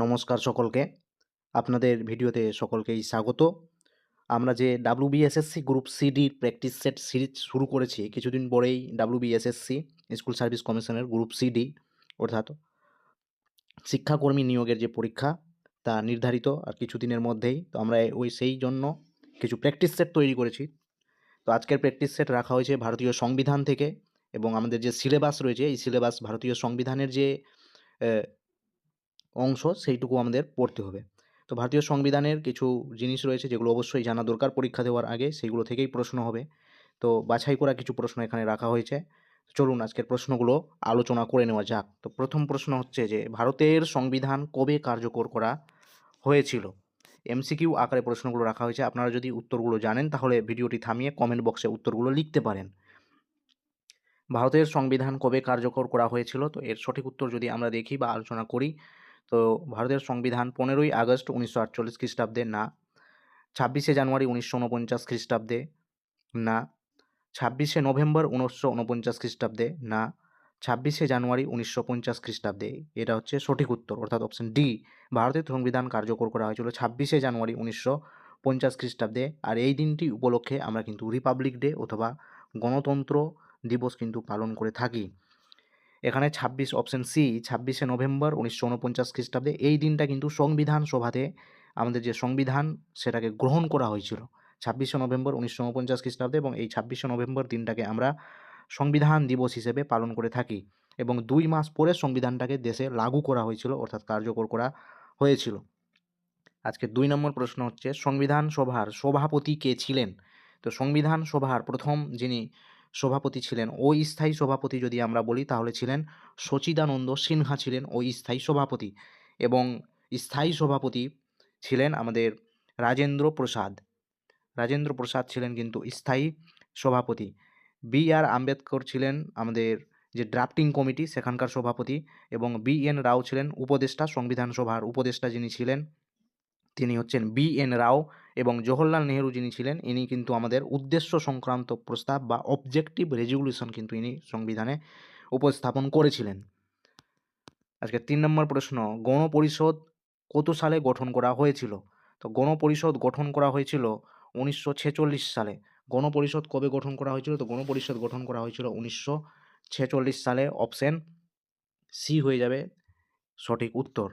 নমস্কার সকলকে। আপনাদের ভিডিওতে সকলকেই স্বাগত। আমরা যে WBSSC গ্রুপ সিডির প্র্যাকটিস সেট সিরিজ শুরু করেছি, কিছুদিন পরেই WBSSC স্কুল সার্ভিস কমিশনের গ্রুপ সিডি অর্থাৎ শিক্ষাকর্মী নিয়োগের যে পরীক্ষা তা নির্ধারিত আর কিছুদিনের মধ্যেই। তো আমরা সেই জন্য কিছু প্র্যাকটিস সেট তৈরি করেছি। তো আজকের প্র্যাকটিস সেট রাখা হয়েছে ভারতীয় সংবিধান থেকে, এবং আমাদের যে সিলেবাস রয়েছে এই সিলেবাস ভারতীয় সংবিধানের যে অংশ সেইটুকু আমাদের পড়তে হবে। তো ভারতীয় সংবিধানের কিছু জিনিস রয়েছে যেগুলো অবশ্যই জানা দরকার পরীক্ষা দেওয়ার আগে, সেইগুলো থেকেই প্রশ্ন হবে। তো বাছাই করা কিছু প্রশ্ন এখানে রাখা হয়েছে। চলুন আজকের প্রশ্নগুলো আলোচনা করে নেওয়া যাক। তো প্রথম প্রশ্ন হচ্ছে যে ভারতের সংবিধান কবে কার্যকর করা হয়েছিল? এমসিকিউ আকারে প্রশ্নগুলো রাখা হয়েছে। আপনারা যদি উত্তরগুলো জানেন তাহলে ভিডিওটি থামিয়ে কমেন্ট বক্সে উত্তরগুলো লিখতে পারেন। ভারতের সংবিধান কবে কার্যকর করা হয়েছিল? তো এর সঠিক উত্তর যদি আমরা দেখি বা আলোচনা করি, তো ভারতের সংবিধান 15ই আগস্ট 1948 খ্রিস্টাব্দে না, 26শে জানুয়ারি 1949 খ্রিস্টাব্দে না, 26শে নভেম্বর 1949 খ্রিস্টাব্দে না, 26শে জানুয়ারি 1950 খ্রিস্টাব্দে। এটা হচ্ছে সঠিক উত্তর, অর্থাৎ অপশন ডি। ভারতের সংবিধান কার্যকর করা হয়েছিল 26শে জানুয়ারি 1950 খ্রিস্টাব্দে। আর এই দিনটি উপলক্ষে আমরা কিন্তু রিপাবলিক ডে অথবা গণতন্ত্র দিবস কিন্তু পালন করে থাকি। এখানে 26 অপশন সি, 26শে নভেম্বর 1949 খ্রিস্টাব্দে এই দিনটা কিন্তু সংবিধান সভাতে আমাদের যে সংবিধান সেটাকে গ্রহণ করা হয়েছিল 26শে নভেম্বর 1949 খ্রিস্টাব্দে, এবং এই 26শে নভেম্বর দিনটাকে আমরা সংবিধান দিবস হিসেবে পালন করে থাকি। এবং 2 মাস পরে সংবিধানটাকে দেশে লাগু করা হয়েছিল, অর্থাৎ কার্যকর করা হয়েছিল। আজকে 2 নম্বর প্রশ্ন হচ্ছে সংবিধান সভার সভাপতি কে ছিলেন? তো সংবিধান সভার প্রথম যিনি সভাপতি ছিলেন, ওই স্থায়ী সভাপতি যদি আমরা বলি তাহলে ছিলেন সচিদানন্দ সিনহা, ছিলেন ওই স্থায়ী সভাপতি। এবং স্থায়ী সভাপতি ছিলেন আমাদের রাজেন্দ্র প্রসাদ। রাজেন্দ্র প্রসাদ ছিলেন কিন্তু স্থায়ী সভাপতি। BR আম্বেদকর ছিলেন আমাদের যে ড্রাফটিং কমিটি সেখানকার সভাপতি, এবং BN রাও ছিলেন উপদেষ্টা, সংবিধান সভার উপদেষ্টা যিনি ছিলেন তিনি হচ্ছেন BN রাও। এবং জওহরলাল নেহেরু যিনি ছিলেন ইনি কিন্তু আমাদের উদ্দেশ্য সংক্রান্ত প্রস্তাব বা অবজেক্টিভ রেজলিউশন কিন্তু ইনি সংবিধানে উপস্থাপন করেছিলেন। আজকে 3 নম্বর প্রশ্ন, গণপরিষদ কত সালে গঠন করা হয়েছিল? তো গণপরিষদ গঠন করা হয়েছিল 1946 সালে। গণপরিষদ কবে গঠন করা হয়েছিল? তো গণপরিষদ গঠন করা হয়েছিল 1946 সালে। অপশন সি হয়ে যাবে সঠিক উত্তর।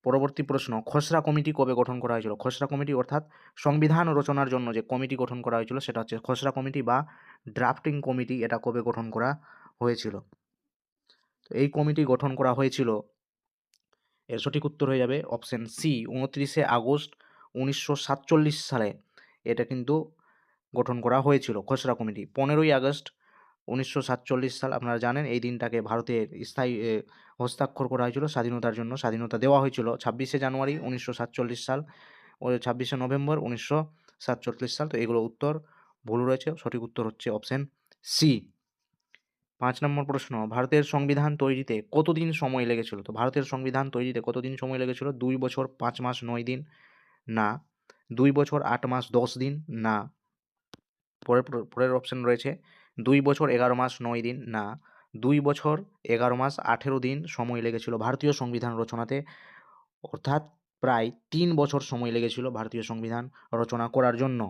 পরবর্তী প্রশ্ন, খসড়া কমিটি কবে গঠন করা হয়েছিল? খসড়া কমিটি অর্থাৎ সংবিধান রচনার জন্য যে কমিটি গঠন করা হয়েছিল সেটা হচ্ছে খসড়া কমিটি বা ড্রাফটিং কমিটি। এটা কবে গঠন করা হয়েছিল? তো এই কমিটি গঠন করা হয়েছিল, এর সঠিক উত্তর হয়ে যাবে অপশন সি, 29শে আগস্ট 1947 সালে এটা কিন্তু গঠন করা হয়েছিল খসড়া কমিটি। 15ই আগস্ট 1947 সাল আপনারা জানেন এই দিনটাকে ভারতের স্থায়ী হস্তাক্ষর করা হয়েছিল স্বাধীনতার জন্য, স্বাধীনতা দেওয়া হয়েছিল 26শে জানুয়ারি 1947 সাল ও 26শে নভেম্বর 1947 সাল। তো এগুলো উত্তর ভুল রয়েছে, সঠিক উত্তর হচ্ছে অপশন সি। 5 নম্বর প্রশ্ন, ভারতের সংবিধান তৈরিতে কতদিন সময় লেগেছিল? তো ভারতের সংবিধান তৈরিতে কতদিন সময় লেগেছিল? 2 বছর 5 মাস 9 দিন না, 2 বছর 8 মাস 10 দিন না, পরের অপশন রয়েছে 2 বছর 11 মাস 9 দিন না, 2 বছর 11 মাস 18 দিন সময় লেগেছিল ভারতীয় সংবিধান রচনাতে, অর্থাৎ প্রায় 3 বছর সময় লেগেছিল ভারতীয় সংবিধান রচনা করার জন্য।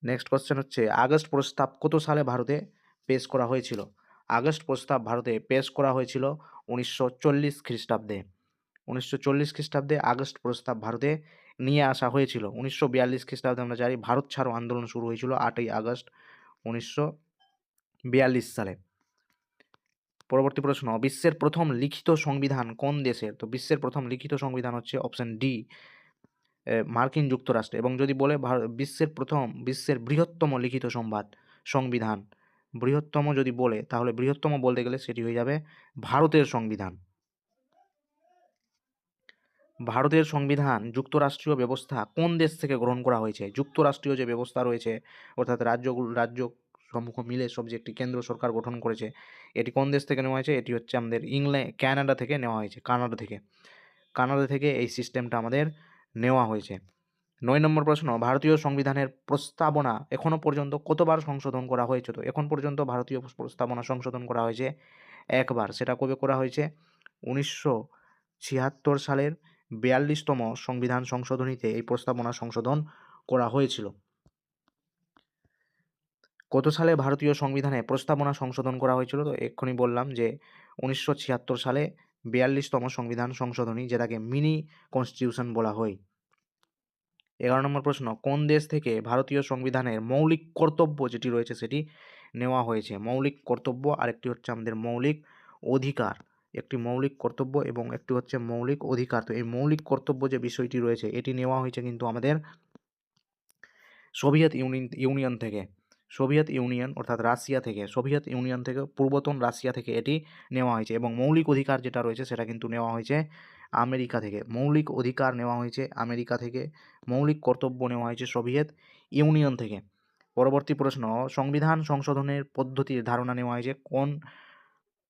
নেক্সট কোশ্চেন হচ্ছে আগস্ট প্রস্তাব কত সালে ভারতে পেশ করা হয়েছিল? আগস্ট প্রস্তাব ভারতে পেশ করা হয়েছিল 1940 খ্রিস্টাব্দে। 1940 খ্রিস্টাব্দে আগস্ট প্রস্তাব ভারতে নিয়ে আসা হয়েছিল। 1942 খ্রিস্টাব্দে আমরা জানি ভারত ছাড়ো আন্দোলন শুরু হয়েছিল 8ই আগস্ট 1942 সালে। পরবর্তী প্রশ্ন, বিশ্বের প্রথম লিখিত সংবিধান কোন দেশের? তো বিশ্বের প্রথম লিখিত সংবিধান হচ্ছে অপশন ডি, মার্কিন যুক্তরাষ্ট্র। এবং যদি বলে বিশ্বের বৃহত্তম লিখিত সংবিধান, বৃহত্তম যদি বলে তাহলে বৃহত্তম বলতে গেলে সেটি হয়ে যাবে ভারতের সংবিধান। ভারতের সংবিধান যুক্তরাষ্ট্রীয় ব্যবস্থা কোন দেশ থেকে গ্রহণ করা হয়েছে? যুক্তরাষ্ট্রীয় যে ব্যবস্থা রয়েছে অর্থাৎ রাজ্য সমূহ মিলে সব যে একটি কেন্দ্র সরকার গঠন করেছে, এটি কোন দেশ থেকে নেওয়া হয়েছে? এটি হচ্ছে আমাদের কানাডা থেকে নেওয়া হয়েছে। কানাডা থেকে এই সিস্টেমটা আমাদের নেওয়া হয়েছে। 9 নম্বর প্রশ্ন, ভারতীয় সংবিধানের প্রস্তাবনা এখনো পর্যন্ত কতবার সংশোধন করা হয়েছে? তো এখন পর্যন্ত ভারতীয় প্রস্তাবনা সংশোধন করা হয়েছে একবার। সেটা কবে করা হয়েছে? 1976 সালের 42তম সংবিধান সংশোধনীতে এই প্রস্তাবনা সংশোধন করা হয়েছিল। কত সালে ভারতীয় সংবিধানে প্রস্তাবনা সংশোধন করা হয়েছিল? তো এক্ষুনি বললাম যে 1976 সালে 42তম সংবিধান সংশোধনী, যেটাকে মিনি কনস্টিটিউশন বলা হয়। 11 নম্বর প্রশ্ন, কোন দেশ থেকে ভারতীয় সংবিধানের মৌলিক কর্তব্য যেটি রয়েছে সেটি নেওয়া হয়েছে? মৌলিক কর্তব্য, আরেকটি হচ্ছে আমাদের মৌলিক অধিকার। একটি মৌলিক কর্তব্য এবং একটি হচ্ছে মৌলিক অধিকার। তো এই মৌলিক কর্তব্য যে বিষয়টি রয়েছে এটি নেওয়া হয়েছে কিন্তু আমাদের সোভিয়েত ইউনিয়ন থেকে, সোভিয়েত ইউনিয়ন অর্থাৎ রাশিয়া থেকে, সোভিয়েত ইউনিয়ন থেকে, পূর্বতন রাশিয়া থেকে এটি নেওয়া হয়েছে। এবং মৌলিক অধিকার যেটা রয়েছে সেটা কিন্তু নেওয়া হয়েছে আমেরিকা থেকে। মৌলিক অধিকার নেওয়া হয়েছে আমেরিকা থেকে, মৌলিক কর্তব্য নেওয়া হয়েছে সোভিয়েত ইউনিয়ন থেকে। পরবর্তী প্রশ্ন, সংবিধান সংশোধনের পদ্ধতির ধারণা নেওয়া হয়েছে কোন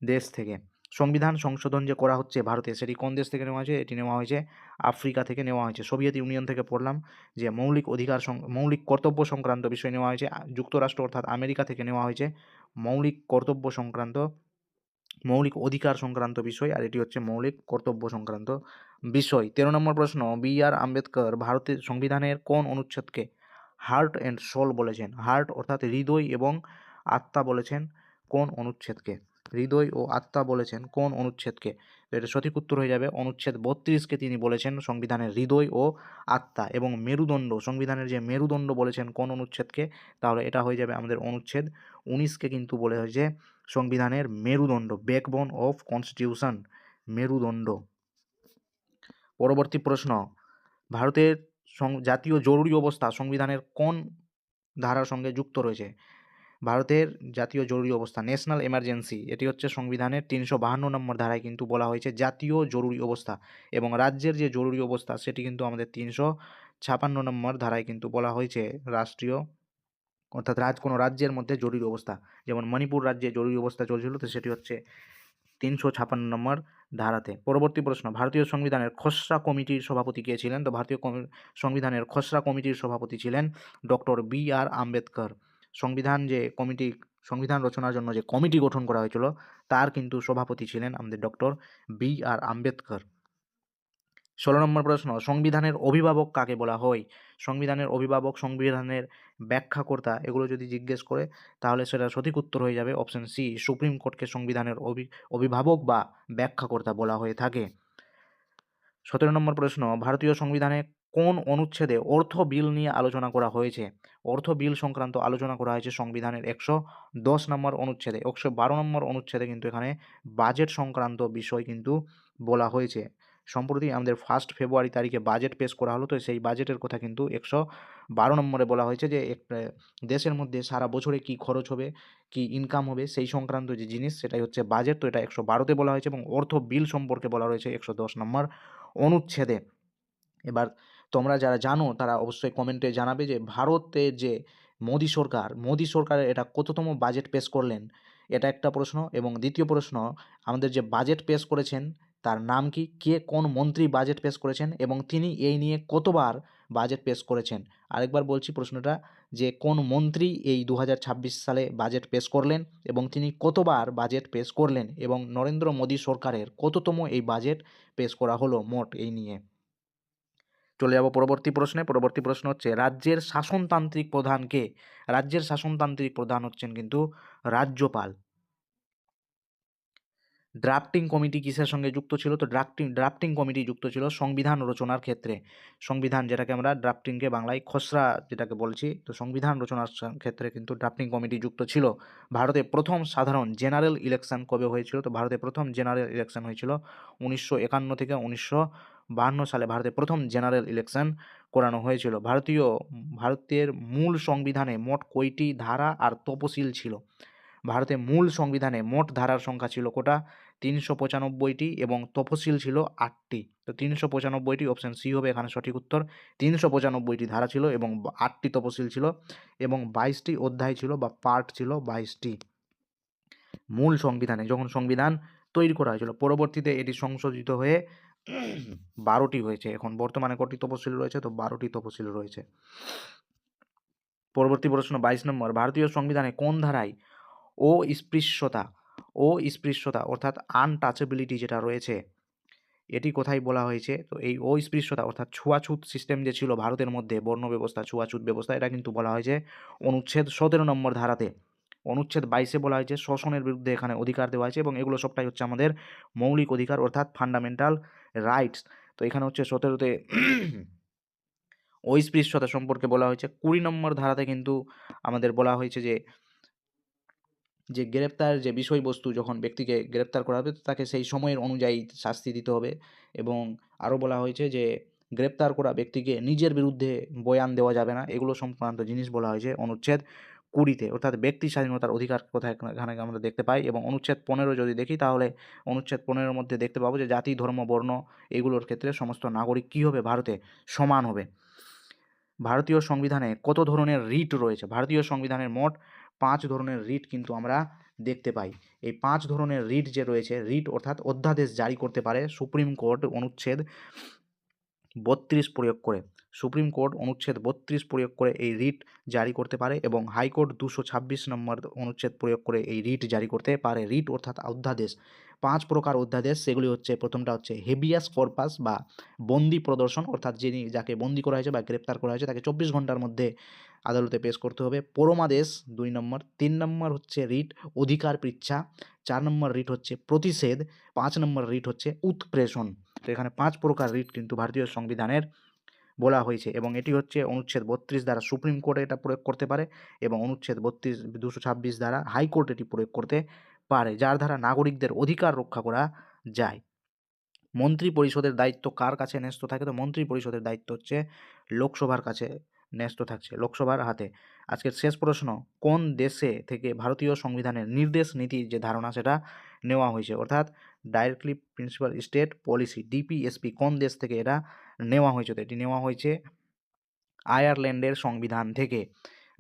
দেশ থেকে? সংবিধান সংশোধন যে করা হচ্ছে ভারতে, সেটি কোন দেশ থেকে নেওয়া হয়েছে? এটি নেওয়া হয়েছে আফ্রিকা থেকে নেওয়া হয়েছে। সোভিয়েত ইউনিয়ন থেকে পড়লাম যে মৌলিক অধিকার মৌলিক কর্তব্য সংক্রান্ত বিষয় নেওয়া হয়েছে যুক্তরাষ্ট্র অর্থাৎ আমেরিকা থেকে নেওয়া হয়েছে মৌলিক কর্তব্য সংক্রান্ত, মৌলিক অধিকার সংক্রান্ত বিষয়, আর এটি হচ্ছে মৌলিক কর্তব্য সংক্রান্ত বিষয়। 13 নম্বর প্রশ্ন, বি.আর. আম্বেদকর ভারতের সংবিধানের কোন অনুচ্ছেদকে হার্ট অ্যান্ড সোল বলেছেন? হার্ট অর্থাৎ হৃদয় এবং আত্মা বলেছেন কোন অনুচ্ছেদকে? হৃদয় ও আত্মা বলেছেন কোন অনুচ্ছেদকে? তো এটা সঠিক উত্তর হয়ে যাবে অনুচ্ছেদ 32কে তিনি বলেছেন সংবিধানের হৃদয় ও আত্মা। এবং মেরুদণ্ড, সংবিধানের যে মেরুদণ্ড বলেছেন কোন অনুচ্ছেদকে? তাহলে এটা হয়ে যাবে আমাদের অনুচ্ছেদ 19কে কিন্তু বলে হয়েছে সংবিধানের মেরুদণ্ড, ব্যাকবোন অফ কনস্টিটিউশন, মেরুদণ্ড। পরবর্তী প্রশ্ন, ভারতের জাতীয় জরুরি অবস্থা সংবিধানের কোন ধারার সঙ্গে যুক্ত রয়েছে? ভারতের জাতীয় জরুরি অবস্থা, ন্যাশনাল এমার্জেন্সি, এটি হচ্ছে সংবিধানের 352 নম্বর ধারায় কিন্তু বলা হয়েছে জাতীয় জরুরি অবস্থা। এবং রাজ্যের যে জরুরি অবস্থা সেটি কিন্তু আমাদের 356 নম্বর ধারায় কিন্তু বলা হয়েছে রাষ্ট্রীয়, অর্থাৎ কোনো রাজ্যের মধ্যে জরুরি অবস্থা। যেমন মণিপুর রাজ্যে জরুরি অবস্থা চলছিল, তো সেটি হচ্ছে 356 নম্বর ধারাতে। পরবর্তী প্রশ্ন, ভারতীয় সংবিধানের খসড়া কমিটির সভাপতি কে ছিলেন? তো ভারতীয় সংবিধানের খসড়া কমিটির সভাপতি ছিলেন ডক্টর বি.আর. আম্বেদকর। সংবিধান রচনার জন্য যে কমিটি গঠন করা হয়েছিল তার কিন্তু সভাপতি ছিলেন আমাদের ডক্টর বি.আর. আম্বেদকর। 16 নম্বর প্রশ্ন, সংবিধানের অভিভাবক কাকে বলা হয়? সংবিধানের অভিভাবক, সংবিধানের ব্যাখ্যাকর্তা, এগুলো যদি জিজ্ঞেস করে তাহলে সেটা সঠিক উত্তর হয়ে যাবে অপশন সি, সুপ্রিম কোর্টকে সংবিধানের অভিভাবক বা ব্যাখ্যাকর্তা বলা হয়ে থাকে। 17 নম্বর প্রশ্ন, ভারতীয় সংবিধানে কোন অনুচ্ছেদে অর্থ বিল নিয়ে আলোচনা করা হয়েছে? অর্থ বিল সংক্রান্ত আলোচনা করা হয়েছে সংবিধানের 110 নম্বর অনুচ্ছেদে। 112 নম্বর অনুচ্ছেদে কিন্তু এখানে বাজেট সংক্রান্ত বিষয় কিন্তু বলা হয়েছে। সম্প্রতি আমাদের 1 ফেব্রুয়ারি তারিখে বাজেট পেশ করা হলো, তো সেই বাজেটের কথা কিন্তু 112 নম্বরে বলা হয়েছে যে দেশের মধ্যে সারা বছরে কি খরচ হবে, কি ইনকাম হবে, সেই সংক্রান্ত যে জিনিস সেটাই হচ্ছে বাজেট। তো এটা 112তে বলা হয়েছে এবং অর্থ বিল সম্পর্কে বলা রয়েছে 110 নম্বর অনুচ্ছেদে। এবার তোমরা যারা জানো তারা অবশ্যই কমেন্টে জানাবে যে ভারতের যে মোদি সরকারের এটা কততম বাজেট পেশ করলেন, এটা একটা প্রশ্ন। এবং দ্বিতীয় প্রশ্ন, আমাদের যে বাজেট পেশ করেছেন তার নাম কি? কে কোন মন্ত্রী বাজেট পেশ করেছেন এবং তিনি এই নিয়ে কতবার বাজেট পেশ করেছেন? আরেকবার বলছি প্রশ্নটা, যে কোন মন্ত্রী এই 2026 সালে বাজেট পেশ করলেন এবং তিনি কতবার বাজেট পেশ করলেন, এবং নরেন্দ্র মোদী সরকারের কততম এই বাজেট পেশ করা হলো মোট এই নিয়ে। চলে যাব পরবর্তী প্রশ্নে। পরবর্তী প্রশ্ন হচ্ছে, রাজ্যের শাসনতান্ত্রিক প্রধান কে? রাজ্যের শাসনতান্ত্রিক প্রধান হচ্ছেন কিন্তু রাজ্যপাল। ড্রাফটিং কমিটি কিসের সঙ্গে যুক্ত ছিল? তো ড্রাফটিং কমিটি যুক্ত ছিল সংবিধান রচনার ক্ষেত্রে। সংবিধান যেটাকে আমরা ড্রাফটিংকে বাংলায় খসড়া যেটাকে বলছি, তো সংবিধান রচনার ক্ষেত্রে কিন্তু ড্রাফটিং কমিটি যুক্ত ছিল। ভারতে প্রথম সাধারণ জেনারেল ইলেকশন কবে হয়েছিল? তো ভারতে প্রথম জেনারেল ইলেকশন হয়েছিল 1951 থেকে 1952 সালে ভারতে প্রথম জেনারেল ইলেকশন করানো হয়েছিল। ভারতের মূল সংবিধানে মোট কয়টি ধারা আর তপশিল ছিল? ভারতের মূল সংবিধানে মোট ধারার সংখ্যা ছিল কোটা? 395টি এবং তফসিল ছিল 8টি। তো 395টি, অপশন সি হবে এখানে সঠিক উত্তর। 395টি ধারা ছিল এবং 8টি তফসিল ছিল এবং 22টি অধ্যায় ছিল বা পার্ট ছিল 22টি। মূল সংবিধানে যখন সংবিধান তৈরি করা হয়েছিল, পরবর্তীতে এটি সংশোধিত হয়ে 12টি হয়েছে। এখন বর্তমানে কটি তফসিল রয়েছে? তো 12টি তফসিল রয়েছে। পরবর্তী প্রশ্ন 22 নম্বর, ভারতীয় সংবিধানে কোন ধারায় অস্পৃশ্যতা অর্থাৎ আনটাচেবিলিটি যেটা রয়েছে এটি কোথায় বলা হয়েছে? তো এই অস্পৃশ্যতা অর্থাৎ ছুয়াছুত সিস্টেম যে ছিল ভারতের মধ্যে, বর্ণ ব্যবস্থা, ছুয়াছুত ব্যবস্থা, এটা কিন্তু বলা হয়েছে অনুচ্ছেদ 17 নম্বর ধারাতে। অনুচ্ছেদ 22-এ বলা হয়েছে শোষণের বিরুদ্ধে এখানে অধিকার দেওয়া হয়েছে এবং এগুলো সবটাই হচ্ছে আমাদের মৌলিক অধিকার অর্থাৎ ফান্ডামেন্টাল রাইটস। তো এখানে হচ্ছে 17-তে অস্পৃশ্যতা সম্পর্কে বলা হয়েছে। 20 নম্বর ধারাতে কিন্তু আমাদের বলা হয়েছে যে গ্রেপ্তার যে বিষয়বস্তু, যখন ব্যক্তিকে গ্রেপ্তার করা হবে তো তাকে সেই সময়ের অনুযায়ী শাস্তি দিতে হবে এবং আরও বলা হয়েছে যে গ্রেপ্তার করা ব্যক্তিকে নিজের বিরুদ্ধে বয়ান দেওয়া যাবে না। এগুলো সংক্রান্ত জিনিস বলা হয়েছে অনুচ্ছেদ 20-তে, অর্থাৎ ব্যক্তি স্বাধীনতার অধিকার কোথায় এখানে আমরা দেখতে পাই। এবং অনুচ্ছেদ 15 যদি দেখি তাহলে অনুচ্ছেদ 15-এর মধ্যে দেখতে পাবো যে জাতি, ধর্ম, বর্ণ এগুলোর ক্ষেত্রে সমস্ত নাগরিক কী হবে? ভারতে সমান হবে। ভারতীয় সংবিধানে কত ধরনের রিট রয়েছে? ভারতীয় সংবিধানের মোট 5 ধরনের রিট কিন্তু আমরা দেখতে পাই। এই 5 ধরনের রিট যে রয়েছে, রিট অর্থাৎ অধ্যাদেশ জারি করতে পারে সুপ্রিম কোর্ট অনুচ্ছেদ 32 প্রয়োগ করে। সুপ্রিম কোর্ট অনুচ্ছেদ 32 প্রয়োগ করে এই রিট জারি করতে পারে এবং হাইকোর্ট 226 নম্বর অনুচ্ছেদ প্রয়োগ করে এই রিট জারি করতে পারে। রিট অর্থাৎ অধ্যাদেশ। 5 প্রকার অধ্যাদেশ, সেগুলি হচ্ছে, প্রথমটা হচ্ছে হেবিয়াস কর্পাস বা বন্দি প্রদর্শন, অর্থাৎ যাকে বন্দি করা হয়েছে বা গ্রেপ্তার করা হয়েছে তাকে 24 ঘন্টার মধ্যে আদালতে পেশ করতে হবে। পরমাদেশ 2 নম্বর। 3 নম্বর হচ্ছে রিট অধিকার পৃচ্ছা। 4 নম্বর রিট হচ্ছে প্রতিষেধ। 5 নম্বর রিট হচ্ছে উৎপ্রেষণ। তো এখানে 5 প্রকার রিট কিন্তু ভারতীয় সংবিধানের বলা হয়েছে এবং এটি হচ্ছে অনুচ্ছেদ 32 দ্বারা সুপ্রিম কোর্ট এটা প্রয়োগ করতে পারে এবং অনুচ্ছেদ 226 দ্বারা হাইকোর্ট এটি প্রয়োগ করতে পারে, যার দ্বারা নাগরিকদের অধিকার রক্ষা করা যায়। মন্ত্রী পরিষদের দায়িত্ব কার কাছে ন্যস্ত থাকে? তো মন্ত্রী পরিষদের দায়িত্ব হচ্ছে লোকসভার কাছে ন্যস্ত থাকছে, লোকসভার হাতে। আজকের শেষ প্রশ্ন, কোন দেশে থেকে ভারতীয় সংবিধানের নির্দেশ নীতির যে ধারণা সেটা নেওয়া হয়েছে? অর্থাৎ directly principal state policy, DPSP, কোন দেশ থেকে এটা নেওয়া হয়েছে? তো এটি নেওয়া হয়েছে আয়ারল্যান্ডের সংবিধান থেকে।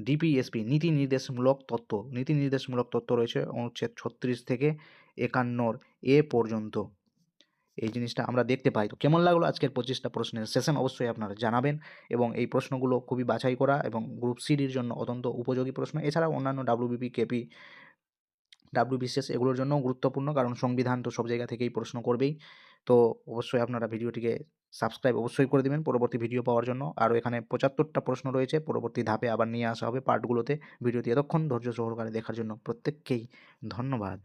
ডিপিএসপি নীতি নির্দেশমূলক তত্ত্ব, নীতি নির্দেশমূলক তত্ত্ব রয়েছে অনুচ্ছেদ 36 থেকে 51 এ পর্যন্ত। এই জিনিসটা আমরা দেখতে পাই। তো কেমন লাগলো আজকের 25টা প্রশ্নের সেশন? অবশ্যই আপনারা জানাবেন এবং এই প্রশ্নগুলো খুবই বাছাই করা এবং গ্রুপ সিডির জন্য অত্যন্ত উপযোগী প্রশ্ন। এছাড়াও অন্যান্য ডাব্লিউবিপি, কেপি, ডাব্লিউবিসিএস এগুলোর জন্যও গুরুত্বপূর্ণ, কারণ সংবিধান তো সব জায়গা থেকেই প্রশ্ন করবেই। তো অবশ্যই আপনারা ভিডিওটিকে সাবস্ক্রাইব অবশ্যই করে দিবেন পরবর্তী ভিডিও পাওয়ার জন্য। আরও এখানে 75টা প্রশ্ন রয়েছে, পরবর্তী ধাপে আবার নিয়ে আসা হবে পার্টগুলোতে। ভিডিওটি এতক্ষণ ধৈর্য সহকারে দেখার জন্য প্রত্যেককেই ধন্যবাদ।